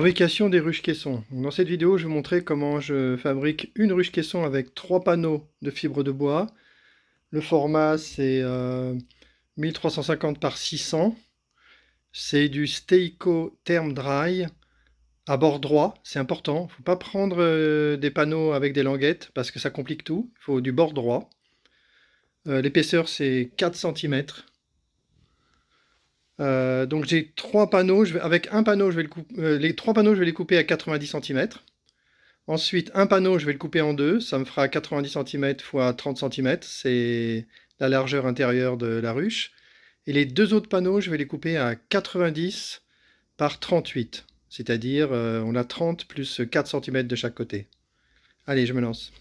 Fabrication des ruches caissons. Dans cette vidéo, je vais vous montrer comment je fabrique une ruche caisson avec 3 panneaux de fibre de bois. Le format c'est 1350 par 600. C'est du Steico Therm Dry à bord droit, c'est important. Il ne faut pas prendre des panneaux avec des languettes parce que ça complique tout. Il faut du bord droit. L'épaisseur c'est 4 cm. Donc j'ai 3 panneaux, avec un panneau, les 3 panneaux je vais les couper à 90 cm. Ensuite, un panneau, je vais le couper en deux, ça me fera 90 cm x 30 cm, c'est la largeur intérieure de la ruche. Et les deux autres panneaux, je vais les couper à 90 par 38, c'est-à-dire on a 30 plus 4 cm de chaque côté. Allez, je me lance.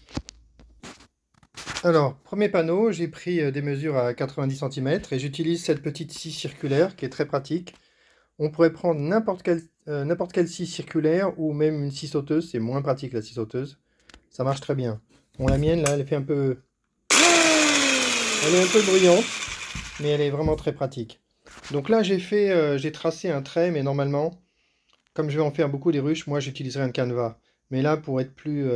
Alors, premier panneau, j'ai pris des mesures à 90 cm et j'utilise cette petite scie circulaire qui est très pratique. On pourrait prendre n'importe quelle scie circulaire ou même une scie sauteuse, c'est moins pratique la scie sauteuse. Ça marche très bien. Bon, la mienne là, elle est un peu bruyante, mais elle est vraiment très pratique. Donc là, j'ai tracé un trait, mais normalement, comme je vais en faire beaucoup des ruches, moi j'utiliserai un canevas. Mais là, pour être plus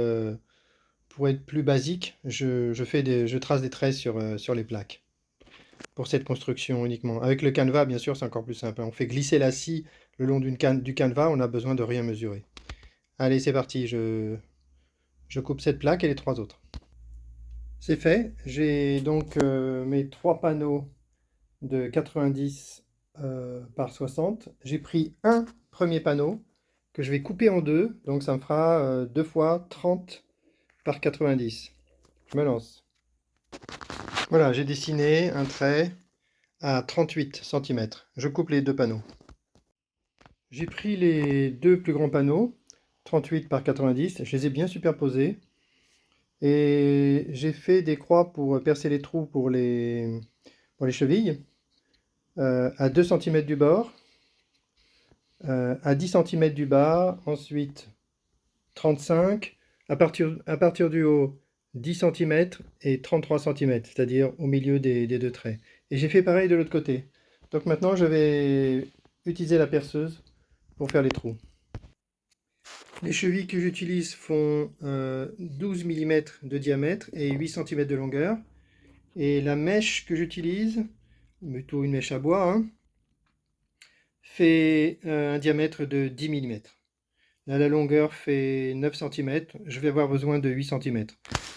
basique, je trace des traits sur les plaques. Pour cette construction uniquement. Avec le canevas, bien sûr, c'est encore plus simple. On fait glisser la scie le long du canevas, on n'a besoin de rien mesurer. Allez, c'est parti, je coupe cette plaque et les 3 autres. C'est fait, j'ai donc mes 3 panneaux de 90 par 60. J'ai pris un premier panneau que je vais couper en deux, donc ça me fera 2 fois 30 par 90. Je me lance. Voilà, j'ai dessiné un trait à 38 cm. Je coupe les deux panneaux. J'ai pris les deux plus grands panneaux, 38 par 90, je les ai bien superposés. Et j'ai fait des croix pour percer les trous pour les chevilles, à 2 cm du bord, à 10 cm du bas, ensuite 35, à partir du haut 10 cm et 33 cm, c'est-à-dire au milieu des deux traits. Et j'ai fait pareil de l'autre côté. Donc maintenant je vais utiliser la perceuse pour faire les trous. Les chevilles que j'utilise font 12 mm de diamètre et 8 cm de longueur. Et la mèche que j'utilise, plutôt une mèche à bois, hein, fait un diamètre de 10 mm. Là, la longueur fait 9 cm, je vais avoir besoin de 8 cm.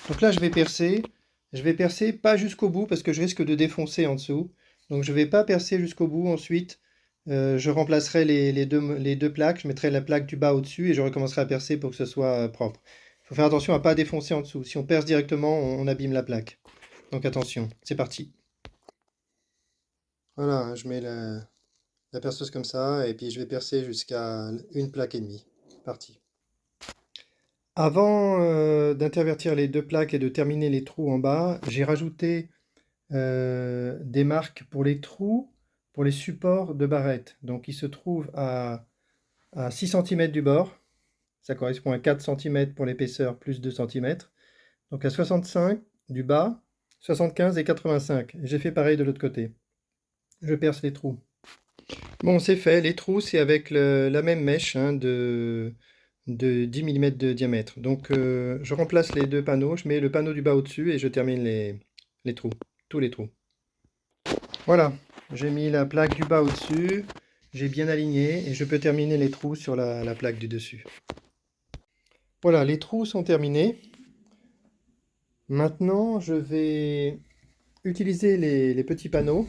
Donc là, je vais percer pas jusqu'au bout parce que je risque de défoncer en dessous. Donc je ne vais pas percer jusqu'au bout. Ensuite, je remplacerai les deux plaques, je mettrai la plaque du bas au-dessus et je recommencerai à percer pour que ce soit propre. Il faut faire attention à ne pas défoncer en dessous. Si on perce directement, on abîme la plaque. Donc attention, c'est parti. Voilà, je mets la perceuse comme ça et puis je vais percer jusqu'à une plaque et demie. Parti. Avant d'intervertir les deux plaques et de terminer les trous en bas, j'ai rajouté des marques pour les trous, pour les supports de barrettes. Donc ils se trouvent à 6 cm du bord, ça correspond à 4 cm pour l'épaisseur plus 2 cm. Donc à 65 du bas, 75 et 85. J'ai fait pareil de l'autre côté. Je perce les trous. Bon, c'est fait. Les trous, c'est avec la même mèche hein, de 10 mm de diamètre. Donc je remplace les deux panneaux, je mets le panneau du bas au-dessus et je termine les trous, tous les trous. Voilà, j'ai mis la plaque du bas au-dessus, j'ai bien aligné et je peux terminer les trous sur la plaque du dessus. Voilà, les trous sont terminés. Maintenant, je vais utiliser les petits panneaux.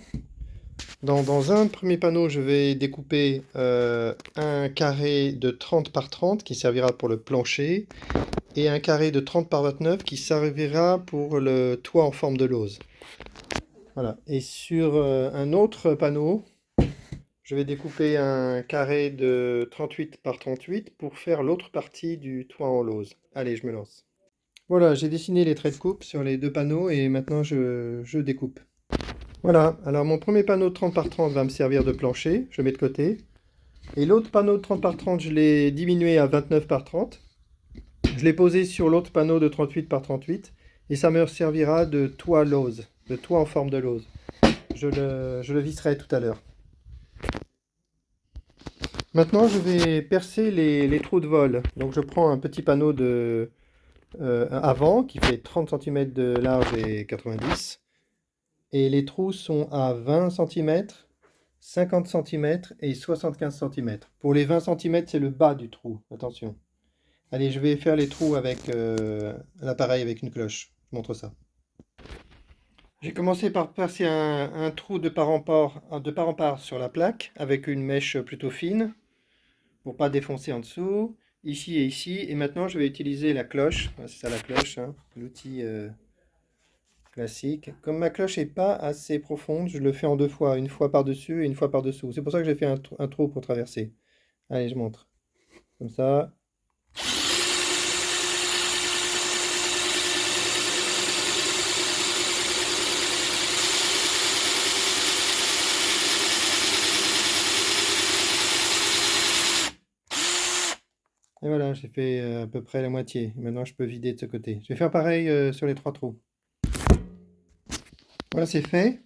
Dans un premier panneau, je vais découper un carré de 30 par 30 qui servira pour le plancher et un carré de 30 par 29 qui servira pour le toit en forme de lauze. Voilà. Et sur un autre panneau, je vais découper un carré de 38 par 38 pour faire l'autre partie du toit en lauze. Allez, je me lance. Voilà, j'ai dessiné les traits de coupe sur les deux panneaux et maintenant je découpe. Voilà, alors mon premier panneau de 30 par 30 va me servir de plancher, je mets de côté. Et l'autre panneau de 30 par 30, je l'ai diminué à 29 par 30. Je l'ai posé sur l'autre panneau de 38 par 38 et ça me servira de toit lauze, de toit en forme de lauze. Je le visserai tout à l'heure. Maintenant, je vais percer les trous de vol. Donc, je prends un petit panneau de avant qui fait 30 cm de large et 90. Et les trous sont à 20 cm, 50 cm et 75 cm. Pour les 20 cm, c'est le bas du trou. Attention. Allez, je vais faire les trous avec l'appareil avec une cloche. Je montre ça. J'ai commencé par percer un trou de part en part sur la plaque avec une mèche plutôt fine pour pas défoncer en dessous, ici et ici. Et maintenant, je vais utiliser la cloche. Voilà, c'est ça la cloche, hein, l'outil classique. Comme ma cloche n'est pas assez profonde, je le fais en deux fois, une fois par-dessus et une fois par-dessous. C'est pour ça que j'ai fait un trou pour traverser. Allez, je montre. Comme ça. Et voilà, j'ai fait à peu près la moitié. Maintenant, je peux vider de ce côté. Je vais faire pareil sur les trois trous. Voilà, c'est fait.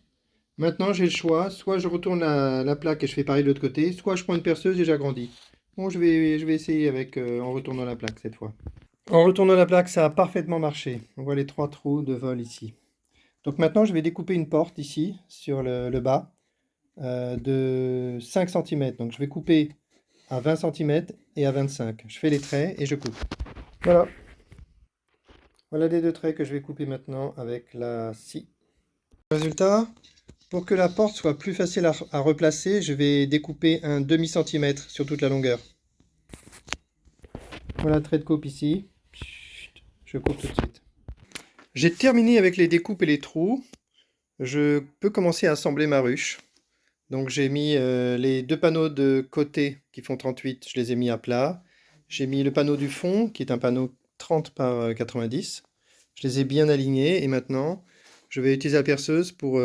Maintenant, j'ai le choix. Soit je retourne la plaque et je fais pareil de l'autre côté, soit je prends une perceuse et j'agrandis. Bon, je vais essayer avec, en retournant la plaque cette fois. En retournant la plaque, ça a parfaitement marché. On voit les trois trous de vol ici. Donc maintenant, je vais découper une porte ici, sur le bas, de 5 cm. Donc je vais couper à 20 cm et à 25. Je fais les traits et je coupe. Voilà. Voilà les deux traits que je vais couper maintenant avec la scie. Résultat, pour que la porte soit plus facile à replacer, je vais découper un demi-centimètre sur toute la longueur. Voilà le trait de coupe ici. Je coupe tout de suite. J'ai terminé avec les découpes et les trous. Je peux commencer à assembler ma ruche. Donc j'ai mis les deux panneaux de côté qui font 38, je les ai mis à plat. J'ai mis le panneau du fond qui est un panneau 30 par 90. Je les ai bien alignés et maintenant je vais utiliser la perceuse pour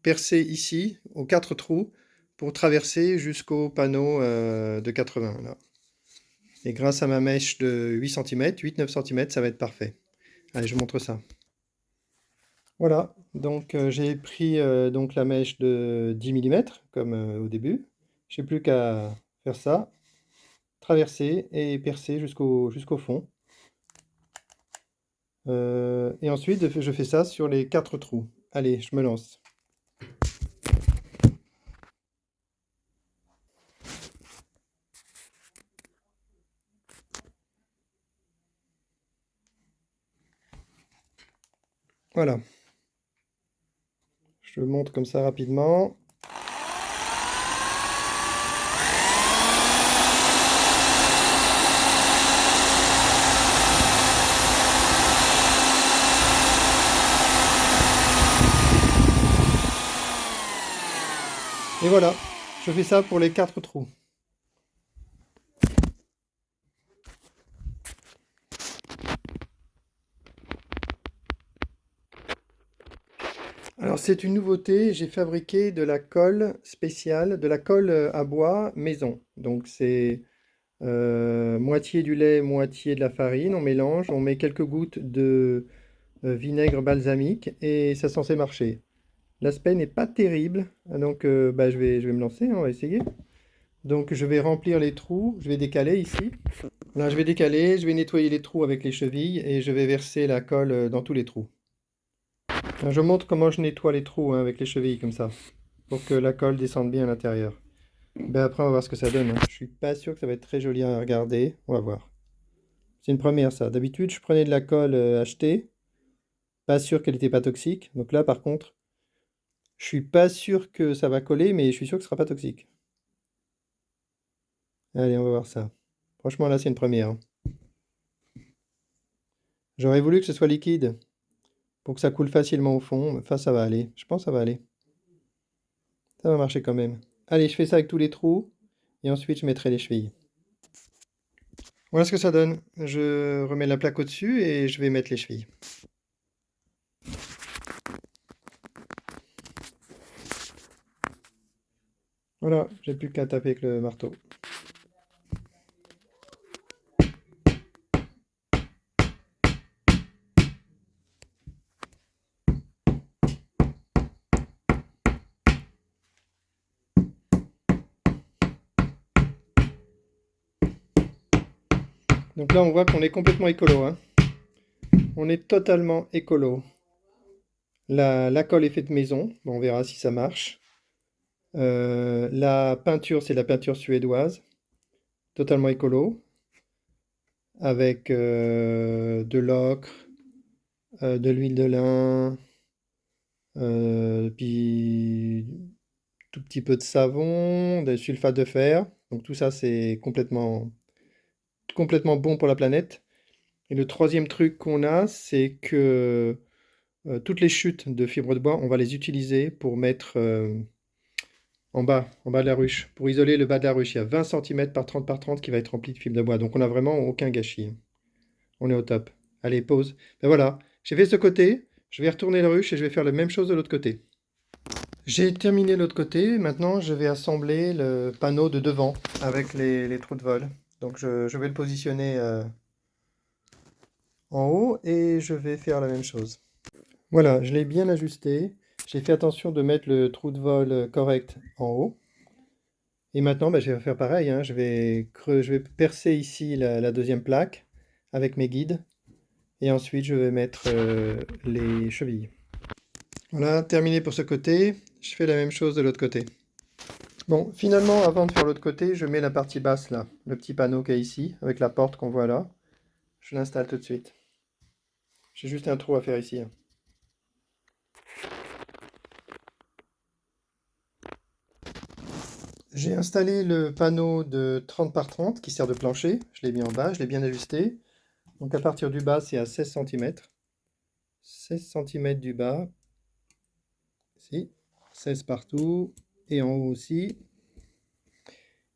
percer ici aux 4 trous pour traverser jusqu'au panneau de 80 là. Et grâce à ma mèche de 8 cm, 8-9 cm, ça va être parfait. Allez, je vous montre ça. Voilà, donc j'ai pris donc la mèche de 10 mm comme au début. J'ai plus qu'à faire ça, traverser et percer jusqu'au fond. Et ensuite, je fais ça sur les 4 trous. Allez, je me lance. Voilà. Je montre comme ça rapidement. Et voilà, je fais ça pour les 4 trous. Alors c'est une nouveauté, j'ai fabriqué de la colle spéciale, de la colle à bois maison. Donc c'est moitié du lait, moitié de la farine, on mélange, on met quelques gouttes de vinaigre balsamique et ça est censé marcher. L'aspect n'est pas terrible, donc bah, je vais me lancer, hein, on va essayer. Donc je vais remplir les trous, je vais décaler ici. Là je vais décaler, je vais nettoyer les trous avec les chevilles et je vais verser la colle dans tous les trous. Alors, je montre comment je nettoie les trous hein, avec les chevilles comme ça, pour que la colle descende bien à l'intérieur. Ben après on va voir ce que ça donne, hein. Je suis pas sûr que ça va être très joli à regarder, on va voir. C'est une première ça. D'habitude je prenais de la colle achetée, pas sûr qu'elle n'était pas toxique. Donc là par contre, je suis pas sûr que ça va coller, mais je suis sûr que ce sera pas toxique. Allez, on va voir ça. Franchement là c'est une première, hein. J'aurais voulu que ce soit liquide, pour que ça coule facilement au fond. Enfin ça va aller, je pense que ça va aller. Ça va marcher quand même. Allez, je fais ça avec tous les trous, et ensuite je mettrai les chevilles. Voilà ce que ça donne. Je remets la plaque au-dessus et je vais mettre les chevilles. Voilà, j'ai plus qu'à taper avec le marteau. Donc là, on voit qu'on est complètement écolo, hein. On est totalement écolo. La colle est faite maison. Bon, on verra si ça marche. La peinture, c'est la peinture suédoise. Totalement écolo. Avec de l'ocre, de l'huile de lin, puis tout petit peu de savon, des sulfates de fer. Donc tout ça, c'est complètement bon pour la planète. Et le troisième truc qu'on a, c'est que toutes les chutes de fibres de bois, on va les utiliser pour mettre en bas de la ruche. Pour isoler le bas de la ruche, il y a 20 cm par 30 par 30 qui va être rempli de fibres de bois. Donc on n'a vraiment aucun gâchis. On est au top. Allez, pause. Ben voilà, j'ai fait ce côté, je vais retourner la ruche et je vais faire la même chose de l'autre côté. J'ai terminé l'autre côté, maintenant je vais assembler le panneau de devant avec les trous de vol. Donc je vais le positionner en haut et je vais faire la même chose. Voilà, je l'ai bien ajusté. J'ai fait attention de mettre le trou de vol correct en haut. Et maintenant, ben, je vais faire pareil, hein. Je vais percer ici la deuxième plaque avec mes guides. Et ensuite, je vais mettre les chevilles. Voilà, terminé pour ce côté. Je fais la même chose de l'autre côté. Bon, finalement, avant de faire l'autre côté, je mets la partie basse là, le petit panneau qui est ici, avec la porte qu'on voit là. Je l'installe tout de suite. J'ai juste un trou à faire ici, hein. J'ai installé le panneau de 30 par 30 qui sert de plancher. Je l'ai mis en bas, je l'ai bien ajusté. Donc à partir du bas, c'est à 16 cm. 16 cm du bas. Ici. 16 partout. Et en haut aussi.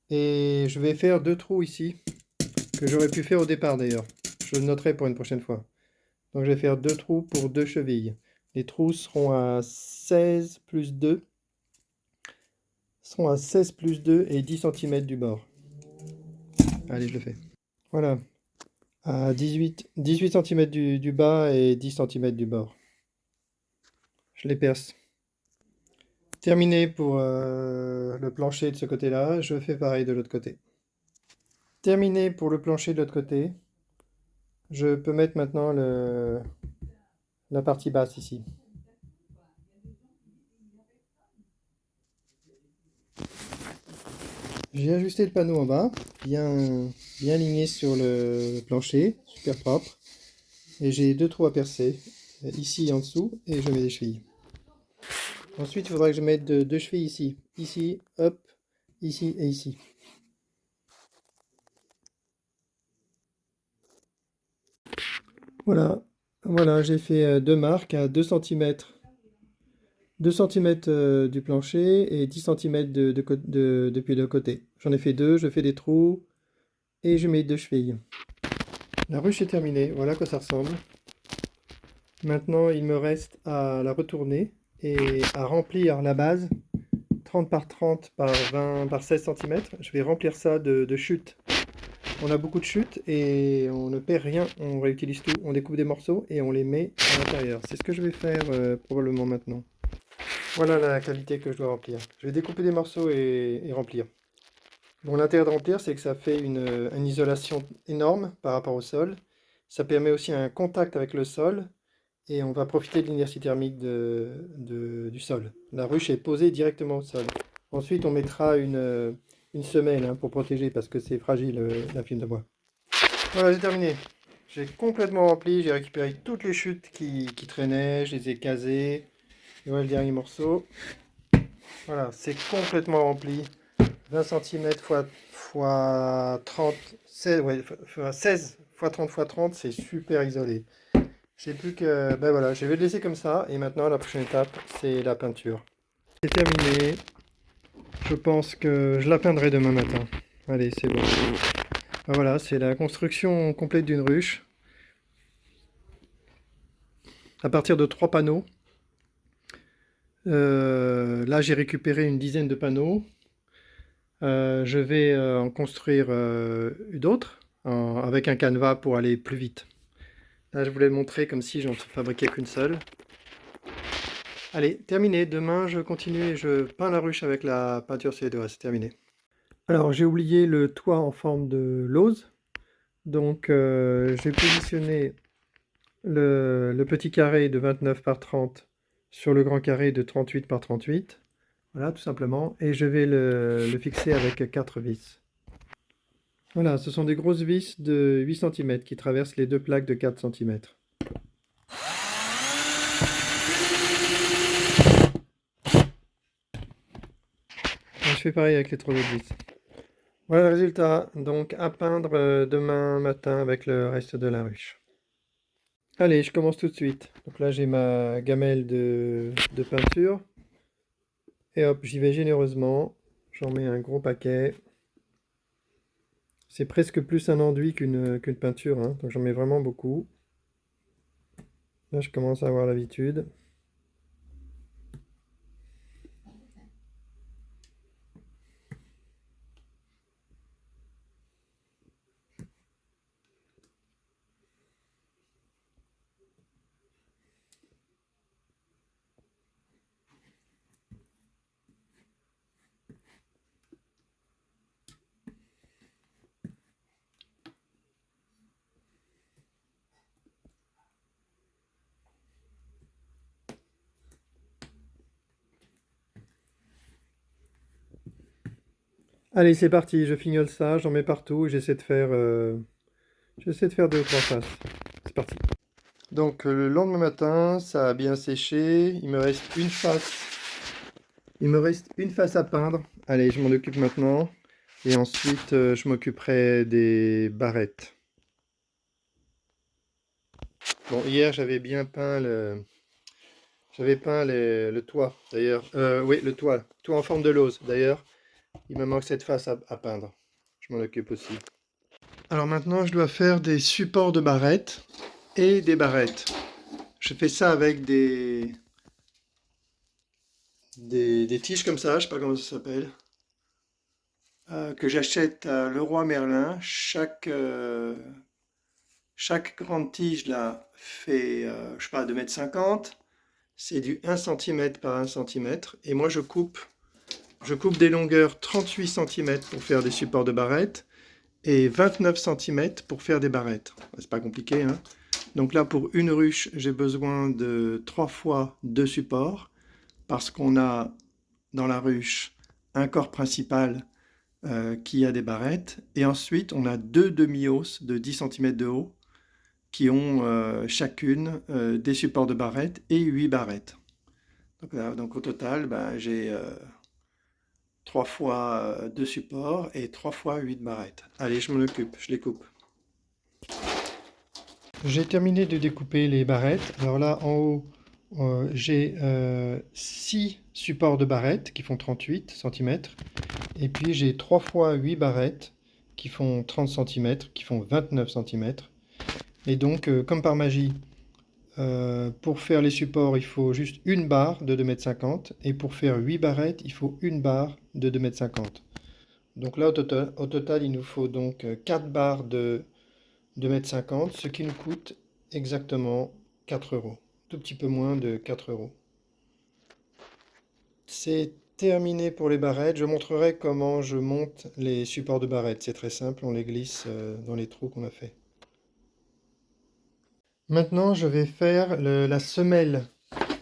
Et je vais faire deux trous ici, que j'aurais pu faire au départ d'ailleurs. Je le noterai pour une prochaine fois. Donc je vais faire deux trous pour deux chevilles. Les trous seront à 16 plus 2. Seront à 16 plus 2 et 10 cm du bord. Allez, je le fais. Voilà. À 18 cm du bas et 10 cm du bord. Je les perce. Terminé pour le plancher de ce côté-là. Je fais pareil de l'autre côté. Terminé pour le plancher de l'autre côté. Je peux mettre maintenant la partie basse ici. J'ai ajusté le panneau en bas, bien aligné sur le plancher, super propre. Et j'ai deux trous à percer, ici et en dessous, et je mets des chevilles. Ensuite, il faudra que je mette deux chevilles ici. Ici, hop, ici et ici. Voilà, voilà, j'ai fait deux marques à 2 cm. 2 cm du plancher et 10 cm depuis le côté. J'en ai fait deux, je fais des trous et je mets deux chevilles. La ruche est terminée, voilà à quoi ça ressemble. Maintenant, il me reste à la retourner et à remplir la base 30 par 30 par 20 par 16 cm. Je vais remplir ça de chutes. On a beaucoup de chutes et on ne perd rien, on réutilise tout. On découpe des morceaux et on les met à l'intérieur. C'est ce que je vais faire probablement maintenant. Voilà la cavité que je dois remplir. Je vais découper des morceaux et remplir. Bon, l'intérêt de remplir, c'est que ça fait une isolation énorme par rapport au sol. Ça permet aussi un contact avec le sol et on va profiter de l'inertie thermique du sol. La ruche est posée directement au sol. Ensuite, on mettra une semelle hein, pour protéger parce que c'est fragile la fibre de bois. Voilà, j'ai terminé. J'ai complètement rempli, j'ai récupéré toutes les chutes qui traînaient, je les ai casées. Et voilà le dernier morceau. Voilà, c'est complètement rempli. 20 cm x 30, 16, ouais, 16 x 30 x 30, c'est super isolé. J'ai plus que, ben voilà, je vais le laisser comme ça. Et maintenant, la prochaine étape, c'est la peinture. C'est terminé. Je pense que je la peindrai demain matin. Allez, c'est bon. Ben voilà, c'est la construction complète d'une ruche. À partir de 3 panneaux. Là, j'ai récupéré une dizaine de panneaux. Je vais en construire d'autres avec un canevas pour aller plus vite. Là, je voulais le montrer comme si j'en fabriquais qu'une seule. Allez, terminé. Demain, je continue et je peins la ruche avec la peinture suédoise. C'est terminé. Alors, j'ai oublié le toit en forme de lauze. Donc j'ai positionné le petit carré de 29 par 30 sur le grand carré de 38 par 38. Voilà, tout simplement. Et je vais le fixer avec 4 vis. Voilà, ce sont des grosses vis de 8 cm qui traversent les deux plaques de 4 cm. Je fais pareil avec les 3 autres vis. Voilà le résultat. Donc à peindre demain matin avec le reste de la ruche. Allez, je commence tout de suite. Donc là j'ai ma gamelle de peinture. Et hop, j'y vais généreusement. J'en mets un gros paquet. C'est presque plus un enduit qu'une peinture, hein. Donc j'en mets vraiment beaucoup. Là je commence à avoir l'habitude. Allez, c'est parti, je fignole ça, j'en mets partout, j'essaie de faire 2 ou 3 faces. C'est parti. Donc le lendemain matin, ça a bien séché, il me reste une face. Il me reste une face à peindre. Allez, je m'en occupe maintenant. Et ensuite, je m'occuperai des barrettes. Bon, hier, j'avais bien peint le toit, d'ailleurs. Oui, le toit en forme de lose, d'ailleurs. Il me manque cette face à peindre. Je m'en occupe aussi. Alors maintenant, je dois faire des supports de barrettes et des barrettes. Je fais ça avec des tiges comme ça, je sais pas comment ça s'appelle, que j'achète à Leroy Merlin. Chaque grande tige là fait, je sais pas, 2,50 m. C'est du 1 cm par 1 cm. Et moi, je coupe des longueurs 38 cm pour faire des supports de barrettes et 29 cm pour faire des barrettes. C'est pas compliqué, hein. Donc là, pour une ruche, j'ai besoin de 3 fois 2 supports parce qu'on a dans la ruche un corps principal qui a des barrettes et ensuite on a 2 demi-hausses de 10 cm de haut qui ont chacune des supports de barrettes et 8 barrettes. Donc au total, j'ai 3 fois 2 supports et 3 fois 8 barrettes. Allez, je m'en occupe, je les coupe. J'ai terminé de découper les barrettes. Alors là, en haut, j'ai 6 supports de barrettes qui font 38 cm. Et puis j'ai 3 fois 8 barrettes qui font 30 cm, qui font 29 cm. Et donc, comme par magie, pour faire les supports, il faut juste une barre de 2,50 m. Et pour faire 8 barrettes, il faut une barre de 2,50 m. Donc là, au total, il nous faut donc 4 barres de 2,50 m, ce qui nous coûte exactement 4 euros. Tout petit peu moins de 4 euros. C'est terminé pour les barrettes. Je montrerai comment je monte les supports de barrettes. C'est très simple, on les glisse dans les trous qu'on a fait. Maintenant, je vais faire la semelle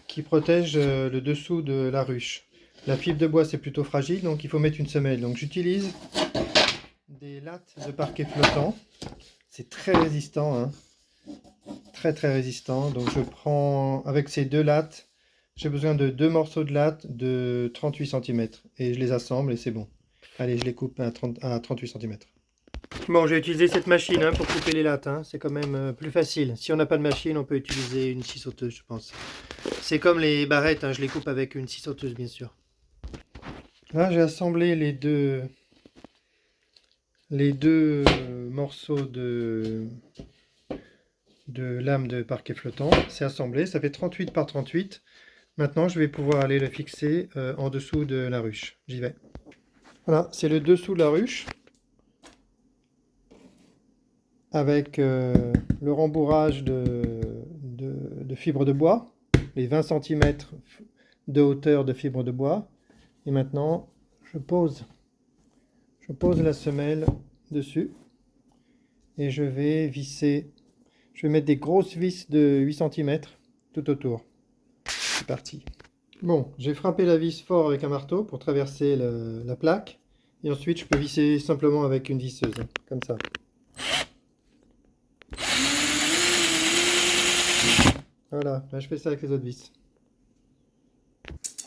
qui protège le dessous de la ruche. La fibre de bois, c'est plutôt fragile, donc il faut mettre une semelle. Donc j'utilise des lattes de parquet flottant. C'est très résistant, hein. Très très résistant. Donc je prends, avec ces 2 lattes, j'ai besoin de 2 morceaux de latte de 38 cm. Et je les assemble et c'est bon. Allez, je les coupe à 38 cm. Bon, j'ai utilisé cette machine pour couper les lattes, hein. C'est quand même plus facile. Si on n'a pas de machine, on peut utiliser une scie sauteuse, je pense. C'est comme les barrettes, hein, je les coupe avec une scie sauteuse, bien sûr. Là, j'ai assemblé les deux morceaux de lame de parquet flottant. C'est assemblé, ça fait 38 par 38. Maintenant, je vais pouvoir aller le fixer en dessous de la ruche. J'y vais. Voilà, c'est le dessous de la ruche, avec le rembourrage de fibres de bois, les 20 cm de hauteur de fibre de bois. Et maintenant, je pose la semelle dessus. et je vais visser. Je vais mettre des grosses vis de 8 cm tout autour. C'est parti. Bon, j'ai frappé la vis fort avec un marteau pour traverser la plaque. Et ensuite, je peux visser simplement avec une visseuse, comme ça. Voilà, là, je fais ça avec les autres vis.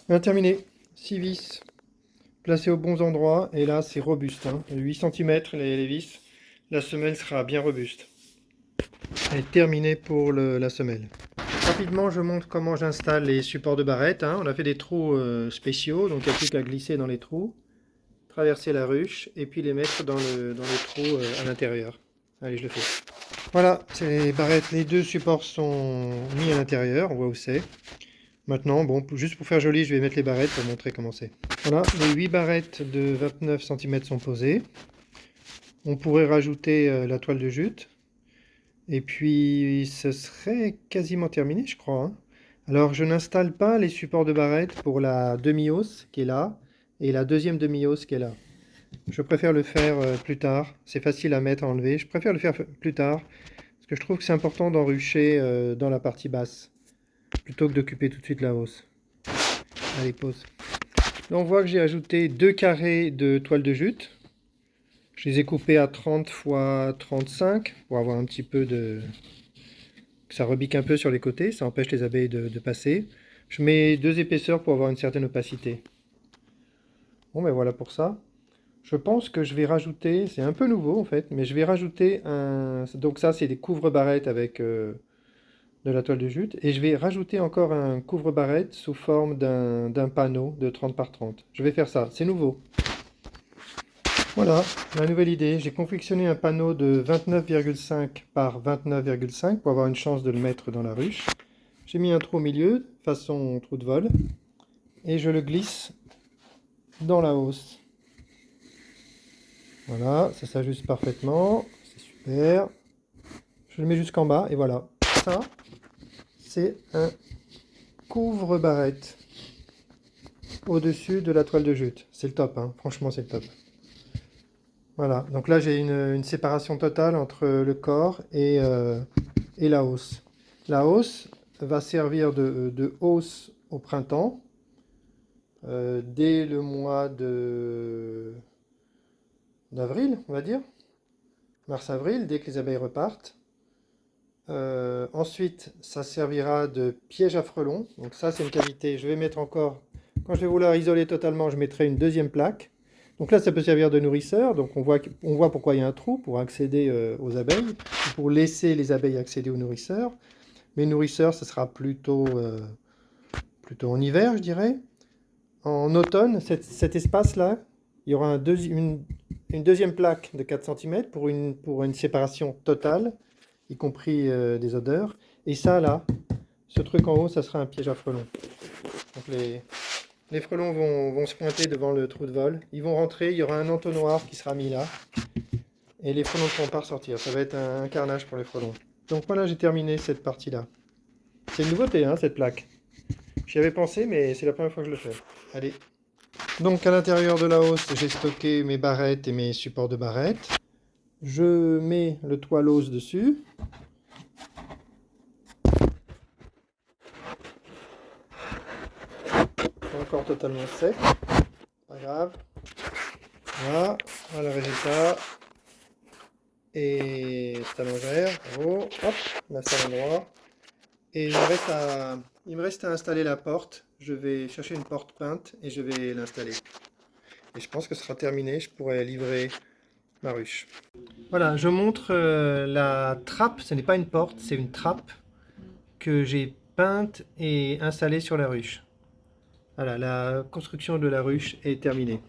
Bien terminé. 6 vis placées aux bons endroits. Et là, c'est robuste. 8 cm les vis. La semelle sera bien robuste. Elle est terminée pour la semelle. Rapidement, je montre comment j'installe les supports de barrette. On a fait des trous spéciaux, donc il n'y a plus qu'à glisser dans les trous, traverser la ruche et puis les mettre dans le trou à l'intérieur. Allez, je le fais. Voilà, c'est les barrettes, les deux supports sont mis à l'intérieur, on voit où c'est. Maintenant, bon, juste pour faire joli, je vais mettre les barrettes pour montrer comment c'est. Voilà, les 8 barrettes de 29 cm sont posées. On pourrait rajouter la toile de jute. Et puis, ce serait quasiment terminé, je crois. Alors, je n'installe pas les supports de barrette pour la demi-hausse qui est là et la deuxième demi-hausse qui est là. Je préfère le faire plus tard. C'est facile à mettre, à enlever. Je préfère le faire plus tard parce que je trouve que c'est important d'enrucher dans la partie basse plutôt que d'occuper tout de suite la hausse. Allez, pause. Là, on voit que j'ai ajouté 2 carrés de toile de jute. Je les ai coupés à 30 x 35 pour avoir un petit peu de... que ça rebique un peu sur les côtés, ça empêche les abeilles de passer. Je mets 2 épaisseurs pour avoir une certaine opacité. Bon ben voilà pour ça. Je pense que je vais rajouter, c'est un peu nouveau en fait, mais je vais rajouter un... Donc ça c'est des couvre-barrettes avec de la toile de jute. Et je vais rajouter encore un couvre-barrette sous forme d'un panneau de 30 par 30. Je vais faire ça, c'est nouveau. Voilà, la nouvelle idée. J'ai confectionné un panneau de 29,5 par 29,5 pour avoir une chance de le mettre dans la ruche. J'ai mis un trou au milieu, façon trou de vol, et je le glisse dans la hausse. Voilà, ça s'ajuste parfaitement, c'est super. Je le mets jusqu'en bas, et voilà. Ça, c'est un couvre-barrette au-dessus de la toile de jute. C'est le top, franchement c'est le top. Voilà, donc là j'ai une séparation totale entre le corps et la hausse. La hausse va servir de hausse au printemps, dès le mois d'avril, on va dire, mars-avril, dès que les abeilles repartent. Ensuite, ça servira de piège à frelons. Donc ça, c'est une qualité. Je vais mettre encore, quand je vais vouloir isoler totalement, je mettrai une deuxième plaque. Donc là, ça peut servir de nourrisseur. Donc on voit pourquoi il y a un trou pour accéder aux abeilles, pour laisser les abeilles accéder aux nourrisseurs. Mais nourrisseurs, ce sera plutôt en hiver, je dirais. En automne, cet espace-là, il y aura une deuxième plaque de 4 cm pour une séparation totale, y compris des odeurs. Et ça, là, ce truc en haut, ça sera un piège à frelons. Donc les frelons vont se pointer devant le trou de vol. Ils vont rentrer, il y aura un entonnoir qui sera mis là. Et les frelons ne pourront pas ressortir. Ça va être un carnage pour les frelons. Donc voilà, j'ai terminé cette partie-là. C'est une nouveauté, cette plaque. J'y avais pensé, mais c'est la première fois que je le fais. Allez. Donc à l'intérieur de la hausse, j'ai stocké mes barrettes et mes supports de barrettes. Je mets le toile hausse dessus. Encore totalement sec. Pas grave. Voilà le résultat. Et c'est à l'envers. Bravo. Hop, on a ça à l'endroit. Et il me reste à installer la porte. Je vais chercher une porte peinte et je vais l'installer. Et je pense que ce sera terminé. Je pourrai livrer ma ruche. Voilà, je montre la trappe. Ce n'est pas une porte, c'est une trappe que j'ai peinte et installée sur la ruche. Voilà, la construction de la ruche est terminée.